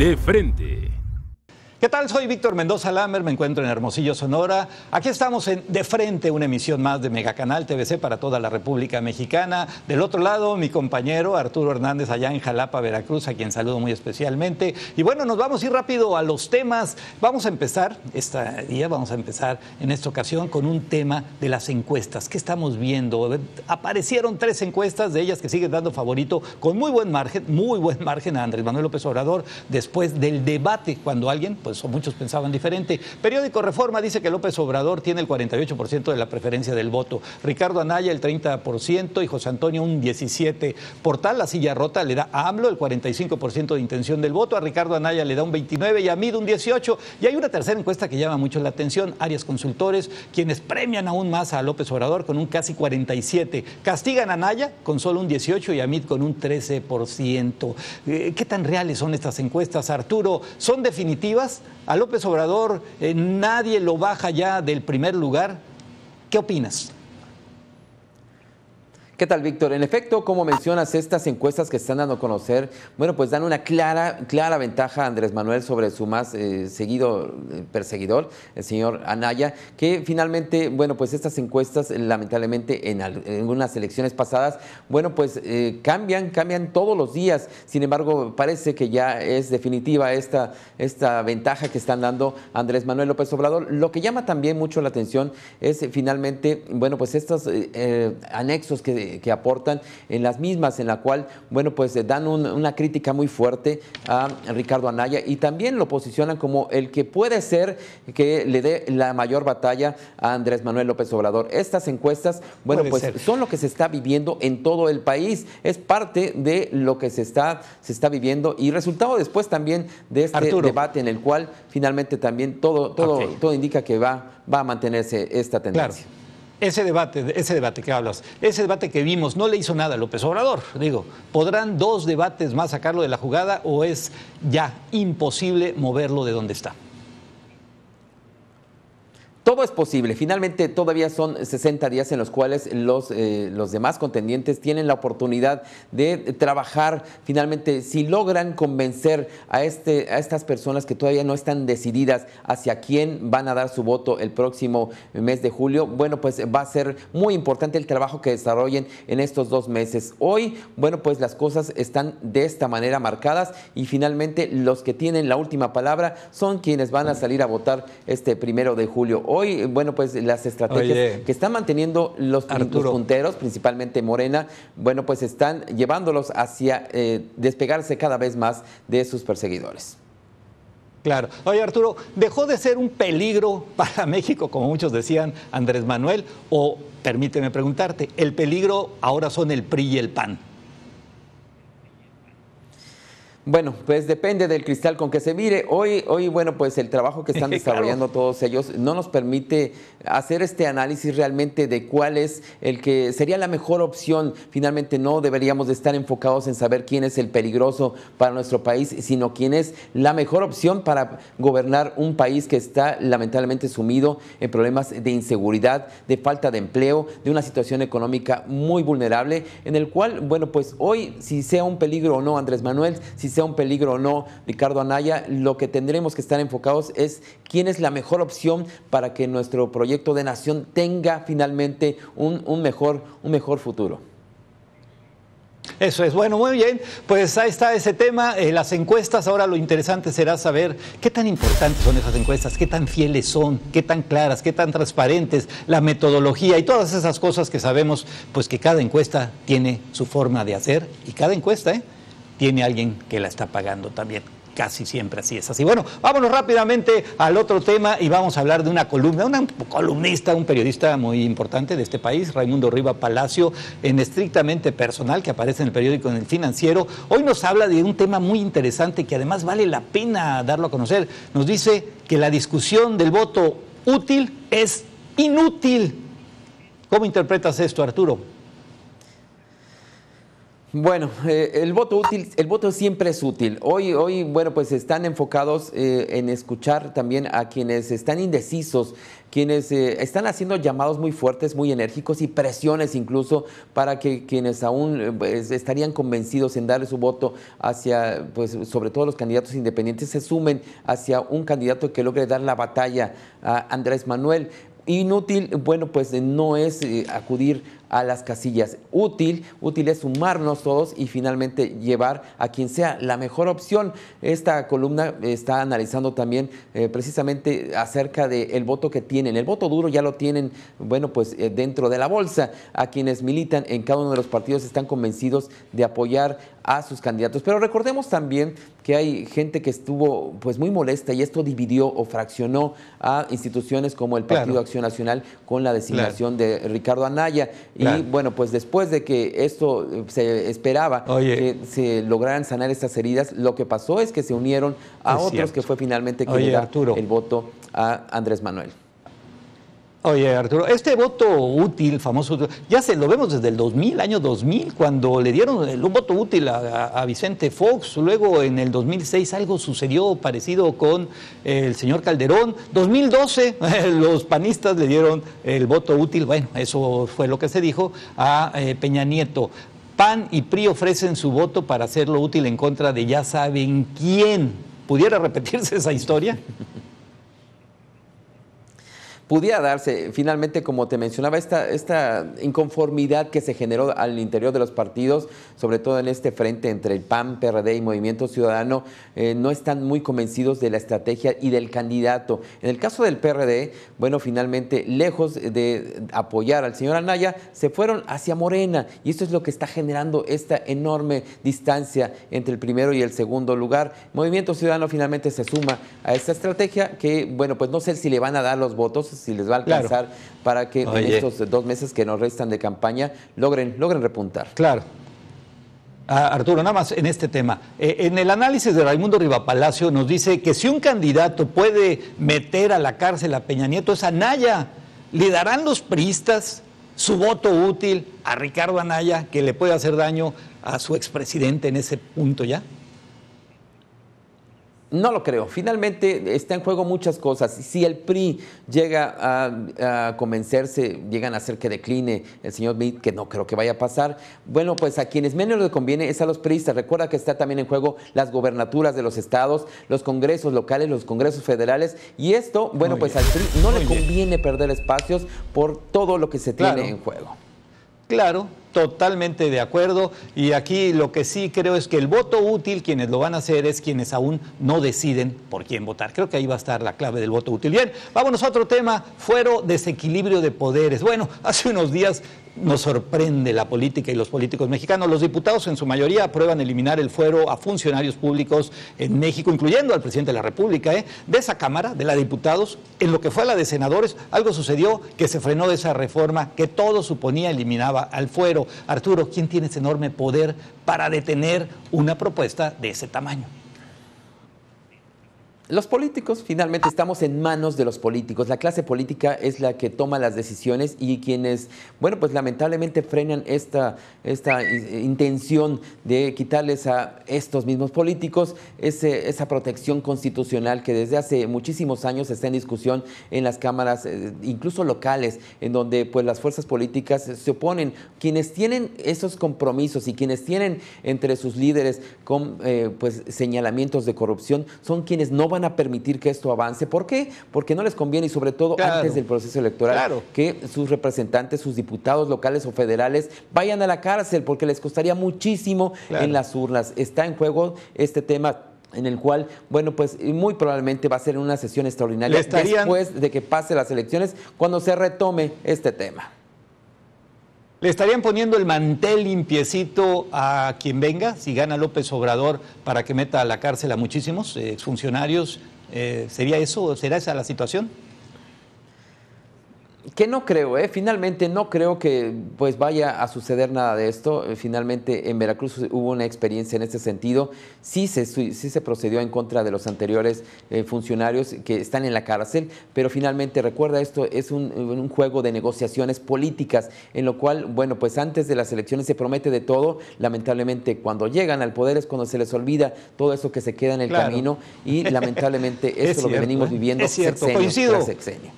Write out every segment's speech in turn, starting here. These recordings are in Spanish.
De frente. ¿Qué tal? Soy Víctor Mendoza Lamer, me encuentro en Hermosillo, Sonora. Aquí estamos en De Frente, una emisión más de Megacanal TVC para toda la República Mexicana. Del otro lado, mi compañero Arturo Hernández allá en Jalapa, Veracruz, a quien saludo muy especialmente. Y bueno, nos vamos a ir rápido a los temas. Vamos a empezar en esta ocasión con un tema de las encuestas. ¿Qué estamos viendo? Aparecieron 3 encuestas, de ellas que siguen dando favorito con muy buen margen a Andrés Manuel López Obrador después del debate, cuando alguien, pues muchos pensaban diferente. Periódico Reforma dice que López Obrador tiene el 48% de la preferencia del voto, Ricardo Anaya el 30% y José Antonio un 17%. Portal La Silla Rota le da a AMLO el 45% de intención del voto, a Ricardo Anaya le da un 29% y a Mid un 18%. Y hay una tercera encuesta que llama mucho la atención, Arias Consultores, quienes premian aún más a López Obrador con un casi 47%. Castigan a Anaya con solo un 18% y a Mid con un 13%. ¿Qué tan reales son estas encuestas, Arturo? ¿Son definitivas? A López Obrador nadie lo baja ya del primer lugar. ¿Qué opinas? ¿Qué tal, Víctor? En efecto, como mencionas, estas encuestas que están dando a conocer, bueno, pues dan una clara ventaja a Andrés Manuel sobre su más perseguidor, el señor Anaya, que finalmente, bueno, pues estas encuestas, lamentablemente, en unas elecciones pasadas, bueno, pues cambian todos los días. Sin embargo, parece que ya es definitiva esta ventaja que están dando a Andrés Manuel López Obrador. Lo que llama también mucho la atención es finalmente, bueno, pues estos anexos que aportan en las mismas, en la cual, bueno, pues dan una crítica muy fuerte a Ricardo Anaya y también lo posicionan como el que puede ser que le dé la mayor batalla a Andrés Manuel López Obrador. Estas encuestas, bueno, pues son lo que se está viviendo en todo el país, es parte de lo que se está viviendo y resultado después también de este debate en el cual finalmente también todo indica que va a mantenerse esta tendencia. Claro. Ese debate que hablas, ese debate que vimos, no le hizo nada a López Obrador. Digo, ¿podrán 2 debates más sacarlo de la jugada o es ya imposible moverlo de donde está? Todo es posible. Finalmente todavía son 60 días en los cuales los demás contendientes tienen la oportunidad de trabajar. Finalmente, si logran convencer a estas personas que todavía no están decididas hacia quién van a dar su voto el próximo mes de julio, bueno, pues va a ser muy importante el trabajo que desarrollen en estos 2 meses. Hoy, bueno, pues las cosas están de esta manera marcadas y finalmente los que tienen la última palabra son quienes van a salir a votar este 1 de julio. Hoy, bueno, pues las estrategias que están manteniendo los punteros, principalmente Morena, bueno, pues están llevándolos hacia despegarse cada vez más de sus perseguidores. Claro. Oye, Arturo, ¿dejó de ser un peligro para México, como muchos decían, Andrés Manuel? O, permíteme preguntarte, ¿el peligro ahora son el PRI y el PAN? Bueno, pues depende del cristal con que se mire. Hoy, bueno, pues el trabajo que están desarrollando todos ellos no nos permite hacer este análisis realmente de cuál es el que sería la mejor opción. Finalmente no deberíamos de estar enfocados en saber quién es el peligroso para nuestro país, sino quién es la mejor opción para gobernar un país que está lamentablemente sumido en problemas de inseguridad, de falta de empleo, de una situación económica muy vulnerable, en el cual, bueno, pues hoy, si sea un peligro o no Andrés Manuel, si sea un peligro o no Ricardo Anaya, lo que tendremos que estar enfocados es quién es la mejor opción para que nuestro proyecto de nación tenga finalmente un mejor futuro. Eso es, bueno, muy bien, pues ahí está ese tema, las encuestas. Ahora lo interesante será saber qué tan importantes son esas encuestas, qué tan fieles son, qué tan claras, qué tan transparentes, la metodología y todas esas cosas que sabemos, pues que cada encuesta tiene su forma de hacer y cada encuesta, tiene alguien que la está pagando también. Casi siempre así es así. Bueno, vámonos rápidamente al otro tema y vamos a hablar de una columnista, un periodista muy importante de este país, Raimundo Riva Palacio, en Estrictamente Personal, que aparece en el periódico en El Financiero. Hoy nos habla de un tema muy interesante que además vale la pena darlo a conocer. Nos dice que la discusión del voto útil es inútil. ¿Cómo interpretas esto, Arturo? Bueno, el voto útil, el voto siempre es útil. Hoy, bueno, pues están enfocados en escuchar también a quienes están indecisos, quienes están haciendo llamados muy fuertes, muy enérgicos y presiones incluso para que quienes aún pues, estarían convencidos en darle su voto hacia, pues sobre todo los candidatos independientes, se sumen hacia un candidato que logre dar la batalla a Andrés Manuel. Inútil, bueno, pues no es acudir a las casillas. Útil es sumarnos todos y finalmente llevar a quien sea la mejor opción. Esta columna está analizando también precisamente acerca del voto que tienen. El voto duro ya lo tienen, bueno, pues dentro de la bolsa. A quienes militan en cada uno de los partidos están convencidos de apoyar a sus candidatos. Pero recordemos también que hay gente que estuvo pues muy molesta y esto dividió o fraccionó a instituciones como el Partido Acción Nacional con la designación de Ricardo Anaya. Y bueno, pues después de que esto se esperaba que se lograran sanar estas heridas, lo que pasó es que se unieron a otros que fue finalmente quien le da el voto a Andrés Manuel. Oye, Arturo, este voto útil, famoso, ya se lo vemos desde el 2000, año 2000, cuando le dieron el voto útil a Vicente Fox. Luego, en el 2006, algo sucedió parecido con el señor Calderón. 2012, los panistas le dieron el voto útil, bueno, eso fue lo que se dijo, a Peña Nieto. PAN y PRI ofrecen su voto para hacerlo útil en contra de ya saben quién. ¿Pudiera repetirse esa historia? Pudiera darse, finalmente, como te mencionaba, esta inconformidad que se generó al interior de los partidos, sobre todo en este frente entre el PAN, PRD y Movimiento Ciudadano, no están muy convencidos de la estrategia y del candidato. En el caso del PRD, bueno, finalmente, lejos de apoyar al señor Anaya, se fueron hacia Morena, y esto es lo que está generando esta enorme distancia entre el primero y el segundo lugar. Movimiento Ciudadano finalmente se suma a esta estrategia que, bueno, pues no sé si le van a dar los votos, si les va a alcanzar para que en estos 2 meses que nos restan de campaña logren repuntar. Claro. Arturo, nada más en este tema. En el análisis de Raimundo Rivapalacio nos dice que si un candidato puede meter a la cárcel a Peña Nieto es Anaya. ¿Le darán los priistas su voto útil a Ricardo Anaya, que le puede hacer daño a su expresidente en ese punto ya? No lo creo. Finalmente está en juego muchas cosas. Si el PRI llega a convencerse, llegan a hacer que decline el señor Meade, que no creo que vaya a pasar, bueno, pues a quienes menos les conviene es a los priistas. Recuerda que está también en juego las gobernaturas de los estados, los congresos locales, los congresos federales, y esto, bueno, pues al PRI no le conviene perder espacios por todo lo que se tiene en juego. Claro, totalmente de acuerdo, y aquí lo que sí creo es que el voto útil, quienes lo van a hacer es quienes aún no deciden por quién votar. Creo que ahí va a estar la clave del voto útil. Bien, vámonos a otro tema, fuero desequilibrio de poderes. Bueno, hace unos días nos sorprende la política y los políticos mexicanos. Los diputados en su mayoría aprueban eliminar el fuero a funcionarios públicos en México, incluyendo al presidente de la República. De esa Cámara, de la de Diputados, en lo que fue a la de Senadores, algo sucedió que se frenó esa reforma que todo suponía eliminaba al fuero. Arturo, ¿quién tiene ese enorme poder para detener una propuesta de ese tamaño? Los políticos, finalmente estamos en manos de los políticos. La clase política es la que toma las decisiones y quienes, bueno, pues lamentablemente frenan esta intención de quitarles a estos mismos políticos esa protección constitucional que desde hace muchísimos años está en discusión en las cámaras, incluso locales, en donde pues las fuerzas políticas se oponen. Quienes tienen esos compromisos y quienes tienen entre sus líderes con pues señalamientos de corrupción son quienes no van a permitir que esto avance. ¿Por qué? Porque no les conviene, y sobre todo antes del proceso electoral, que sus representantes, sus diputados locales o federales vayan a la cárcel, porque les costaría muchísimo en las urnas. Está en juego este tema en el cual, bueno, pues muy probablemente va a ser una sesión extraordinaria después de que pase las elecciones, cuando se retome este tema. ¿Le estarían poniendo el mantel limpiecito a quien venga, si gana López Obrador, para que meta a la cárcel a muchísimos exfuncionarios? ¿Sería eso? ¿Será esa la situación? Que no creo, finalmente no creo que pues vaya a suceder nada de esto. Finalmente en Veracruz hubo una experiencia en este sentido. Sí se procedió en contra de los anteriores funcionarios que están en la cárcel, pero finalmente recuerda, esto es un juego de negociaciones políticas, en lo cual, bueno, pues antes de las elecciones se promete de todo. Lamentablemente cuando llegan al poder es cuando se les olvida todo eso que se queda en el camino, y lamentablemente esto es lo que venimos viviendo sexenio tras sexenio.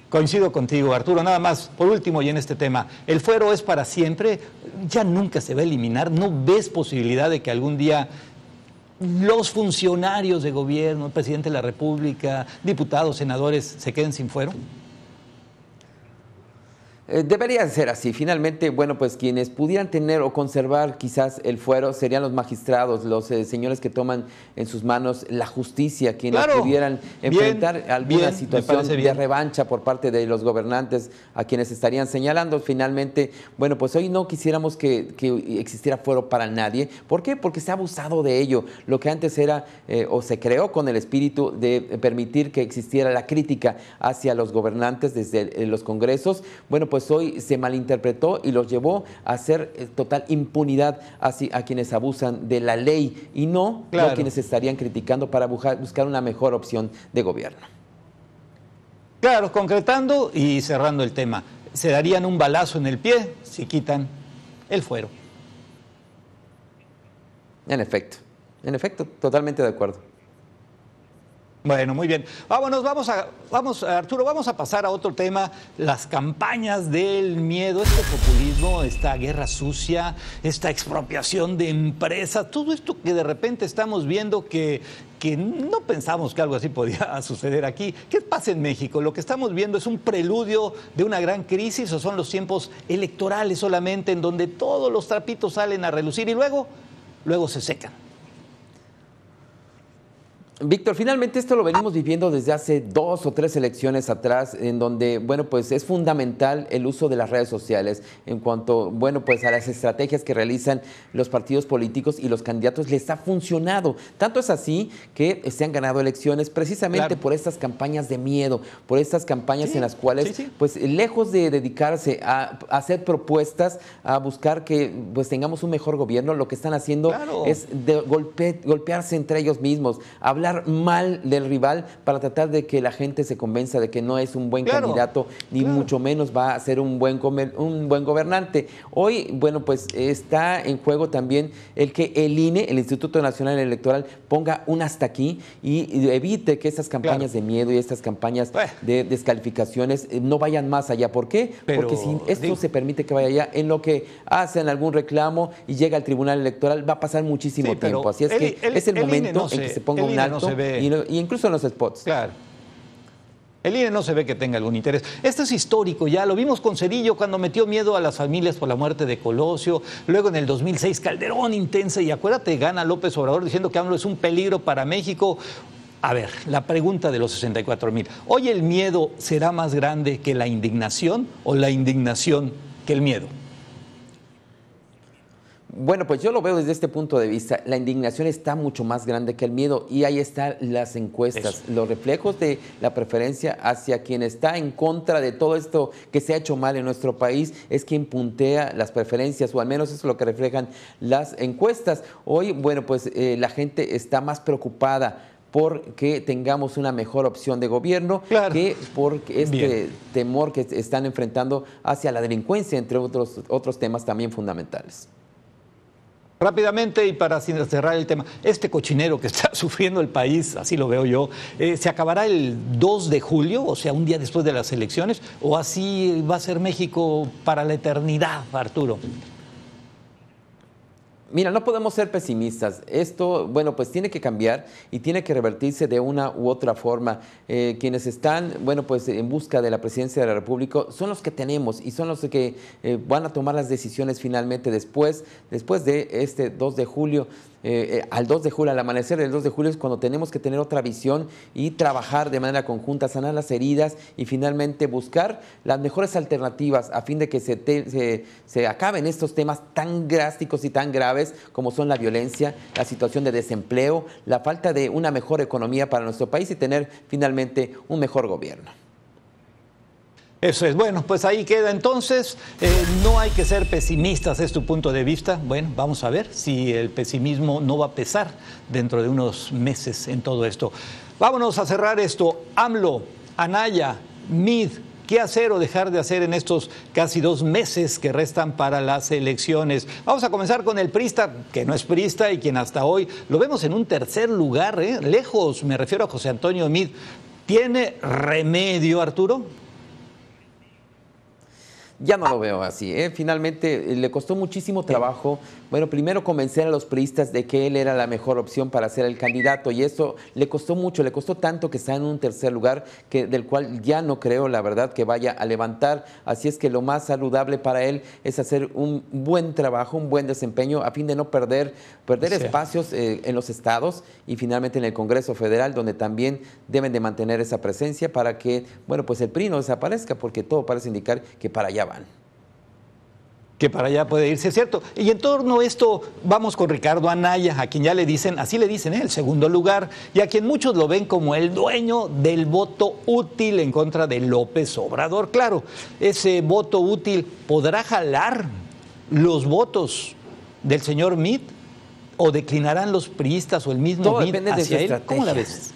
Coincido contigo, Arturo. Nada más, por último, y en este tema, ¿el fuero es para siempre? ¿Ya nunca se va a eliminar? ¿No ves posibilidad de que algún día los funcionarios de gobierno, el presidente de la República, diputados, senadores, se queden sin fuero? Debería ser así. Finalmente, bueno, pues quienes pudieran tener o conservar quizás el fuero serían los magistrados, los señores que toman en sus manos la justicia, quienes pudieran enfrentar alguna situación de revancha por parte de los gobernantes a quienes estarían señalando. Finalmente, bueno, pues hoy no quisiéramos que existiera fuero para nadie. ¿Por qué? Porque se ha abusado de ello. Lo que antes era o se creó con el espíritu de permitir que existiera la crítica hacia los gobernantes desde los congresos, bueno, pues hoy se malinterpretó y los llevó a hacer total impunidad a quienes abusan de la ley, y no a quienes estarían criticando para buscar una mejor opción de gobierno. Claro, concretando y cerrando el tema, se darían un balazo en el pie si quitan el fuero. En efecto, totalmente de acuerdo. Bueno, muy bien. Arturo, vamos a pasar a otro tema, las campañas del miedo, este populismo, esta guerra sucia, esta expropiación de empresas, todo esto que de repente estamos viendo que no pensamos que algo así podía suceder aquí. ¿Qué pasa en México? ¿Lo que estamos viendo es un preludio de una gran crisis o son los tiempos electorales solamente en donde todos los trapitos salen a relucir y luego se secan? Víctor, finalmente esto lo venimos viviendo desde hace 2 o 3 elecciones atrás, en donde, bueno, pues es fundamental el uso de las redes sociales en cuanto, bueno, pues a las estrategias que realizan los partidos políticos y los candidatos. Les ha funcionado. Tanto es así que se han ganado elecciones precisamente por estas campañas de miedo, por estas campañas en las cuales, pues lejos de dedicarse a hacer propuestas, a buscar que pues tengamos un mejor gobierno, lo que están haciendo es golpearse entre ellos mismos, hablar mal del rival para tratar de que la gente se convenza de que no es un buen candidato, ni mucho menos va a ser un buen gobernante. Hoy, bueno, pues está en juego también el que el INE, el Instituto Nacional Electoral, ponga un hasta aquí y evite que estas campañas de miedo y estas campañas de descalificaciones no vayan más allá. ¿Por qué? Porque si esto se permite que vaya allá, en lo que hacen algún reclamo y llega al Tribunal Electoral, va a pasar muchísimo tiempo. Así es que es el momento en que se ponga un alto. Y incluso en los spots. Claro. El INE no se ve que tenga algún interés. Esto es histórico ya, lo vimos con Cedillo cuando metió miedo a las familias por la muerte de Colosio, luego en el 2006 Calderón intensa, y acuérdate, gana López Obrador diciendo que AMLO es un peligro para México. A ver, la pregunta de los 64,000. ¿Hoy el miedo será más grande que la indignación o la indignación que el miedo? Bueno, pues yo lo veo desde este punto de vista. La indignación está mucho más grande que el miedo, y ahí están las encuestas, los reflejos de la preferencia hacia quien está en contra de todo esto que se ha hecho mal en nuestro país, es quien puntea las preferencias, o al menos eso es lo que reflejan las encuestas. Hoy, bueno, pues la gente está más preocupada porque tengamos una mejor opción de gobierno que por este temor que están enfrentando hacia la delincuencia, entre otros temas también fundamentales. Rápidamente, y para cerrar el tema, este cochinero que está sufriendo el país, así lo veo yo, ¿se acabará el 2 de julio, o sea, un día después de las elecciones, o así va a ser México para la eternidad, Arturo? Mira, no podemos ser pesimistas. Esto, bueno, pues tiene que cambiar y tiene que revertirse de una u otra forma. Quienes están, bueno, pues en busca de la presidencia de la República son los que tenemos y son los que van a tomar las decisiones finalmente después de este 2 de julio. Al 2 de julio, al amanecer del 2 de julio es cuando tenemos que tener otra visión y trabajar de manera conjunta, sanar las heridas y finalmente buscar las mejores alternativas a fin de que se acaben estos temas tan drásticos y tan graves como son la violencia, la situación de desempleo, la falta de una mejor economía para nuestro país y tener finalmente un mejor gobierno. Eso es. Bueno, pues ahí queda entonces. No hay que ser pesimistas, es tu punto de vista. Bueno, vamos a ver si el pesimismo no va a pesar dentro de unos meses en todo esto. Vámonos a cerrar esto. AMLO, Anaya, Meade, ¿qué hacer o dejar de hacer en estos casi 2 meses que restan para las elecciones? Vamos a comenzar con el priista, que no es priista y quien hasta hoy lo vemos en un tercer lugar, lejos, me refiero a José Antonio Meade. ¿Tiene remedio, Arturo? Ya no lo veo así, ¿eh? Finalmente le costó muchísimo trabajo, bueno, primero convencer a los priistas de que él era la mejor opción para ser el candidato, y eso le costó mucho, le costó tanto que está en un tercer lugar, del cual ya no creo, la verdad, que vaya a levantar. Así es que lo más saludable para él es hacer un buen trabajo, un buen desempeño, a fin de no perder espacios en los estados y finalmente en el Congreso Federal, donde también deben de mantener esa presencia para que, bueno, pues el PRI no desaparezca, porque todo parece indicar que para allá van. Que para allá puede irse, es cierto. Y en torno a esto, vamos con Ricardo Anaya, a quien ya le dicen, así le dicen, el segundo lugar, y a quien muchos lo ven como el dueño del voto útil en contra de López Obrador. Claro, ese voto útil podrá jalar los votos del señor Meade, o declinarán los priistas o el mismo Meade hacia él. ¿Cómo la ves?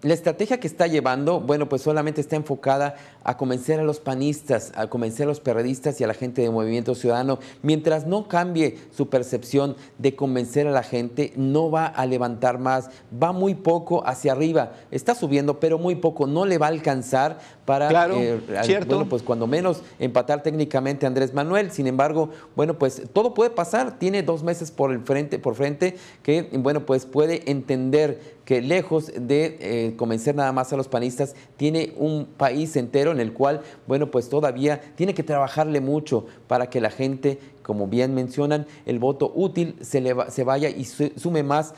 La estrategia que está llevando, bueno, pues solamente está enfocada a convencer a los panistas, a convencer a los perredistas y a la gente de Movimiento Ciudadano. Mientras no cambie su percepción de convencer a la gente, no va a levantar más, va muy poco hacia arriba, está subiendo, pero muy poco, no le va a alcanzar para, bueno, pues cuando menos empatar técnicamente a Andrés Manuel. Sin embargo, bueno, pues todo puede pasar, tiene 2 meses por frente que, bueno, pues puede entender que lejos de convencer nada más a los panistas, tiene un país entero en el cual, bueno, pues todavía tiene que trabajarle mucho para que la gente, como bien mencionan, el voto útil se vaya y sume más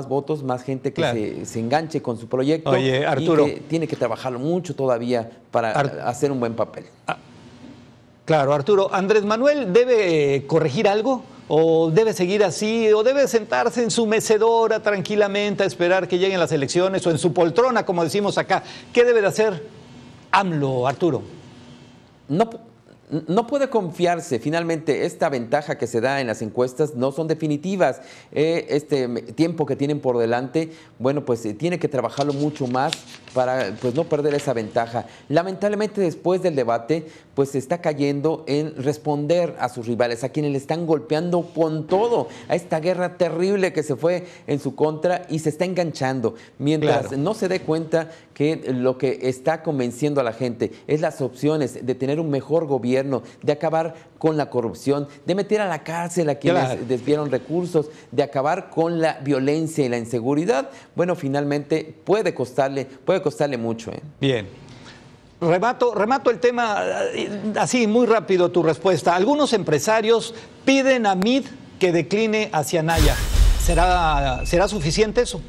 votos, más gente que se enganche con su proyecto. Oye, Arturo, y que tiene que trabajarlo mucho todavía para hacer un buen papel. Claro, Arturo, ¿Andrés Manuel debe corregir algo? ¿O debe seguir así? ¿O debe sentarse en su mecedora tranquilamente a esperar que lleguen las elecciones? ¿O en su poltrona, como decimos acá? ¿Qué debe de hacer AMLO, Arturo? No puede confiarse. Finalmente, esta ventaja que se da en las encuestas no son definitivas. Este tiempo que tienen por delante, bueno, pues tiene que trabajarlo mucho más para pues no perder esa ventaja. Lamentablemente, después del debate, pues se está cayendo en responder a sus rivales, a quienes le están golpeando con todo, a esta guerra terrible que se fue en su contra, y se está enganchando. Mientras no se dé cuenta que lo que está convenciendo a la gente es las opciones de tener un mejor gobierno, de acabar con la corrupción, de meter a la cárcel a quienes desviaron recursos, de acabar con la violencia y la inseguridad, bueno, finalmente puede costarle mucho. Bien. Remato el tema, así muy rápido tu respuesta. Algunos empresarios piden a Meade que decline hacia Anaya. ¿Será suficiente eso?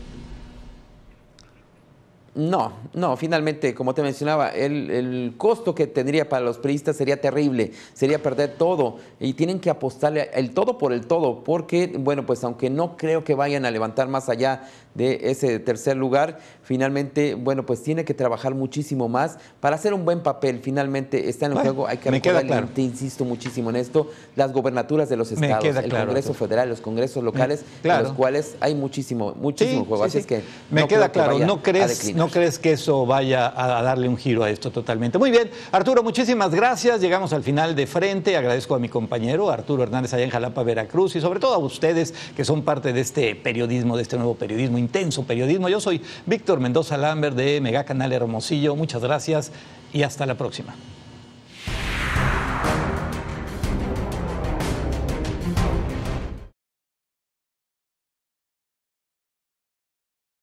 No, finalmente, como te mencionaba, el costo que tendría para los priistas sería terrible, sería perder todo, y tienen que apostarle el todo por el todo, porque, bueno, pues aunque no creo que vayan a levantar más allá de ese tercer lugar, finalmente, bueno, pues tiene que trabajar muchísimo más para hacer un buen papel. Finalmente está en el juego, hay que recordar, te insisto muchísimo en esto, las gobernaturas de los estados, el Congreso Federal, los congresos locales, en los cuales hay muchísimo juego. Así es que me queda claro, ¿no crees que eso vaya a darle un giro a esto totalmente? Muy bien, Arturo, muchísimas gracias. Llegamos al final de Frente. Agradezco a mi compañero Arturo Hernández allá en Jalapa, Veracruz, y sobre todo a ustedes que son parte de este periodismo, de este nuevo periodismo, intenso periodismo. Yo soy Víctor Mendoza Lambert de Megacanal Hermosillo. Muchas gracias y hasta la próxima.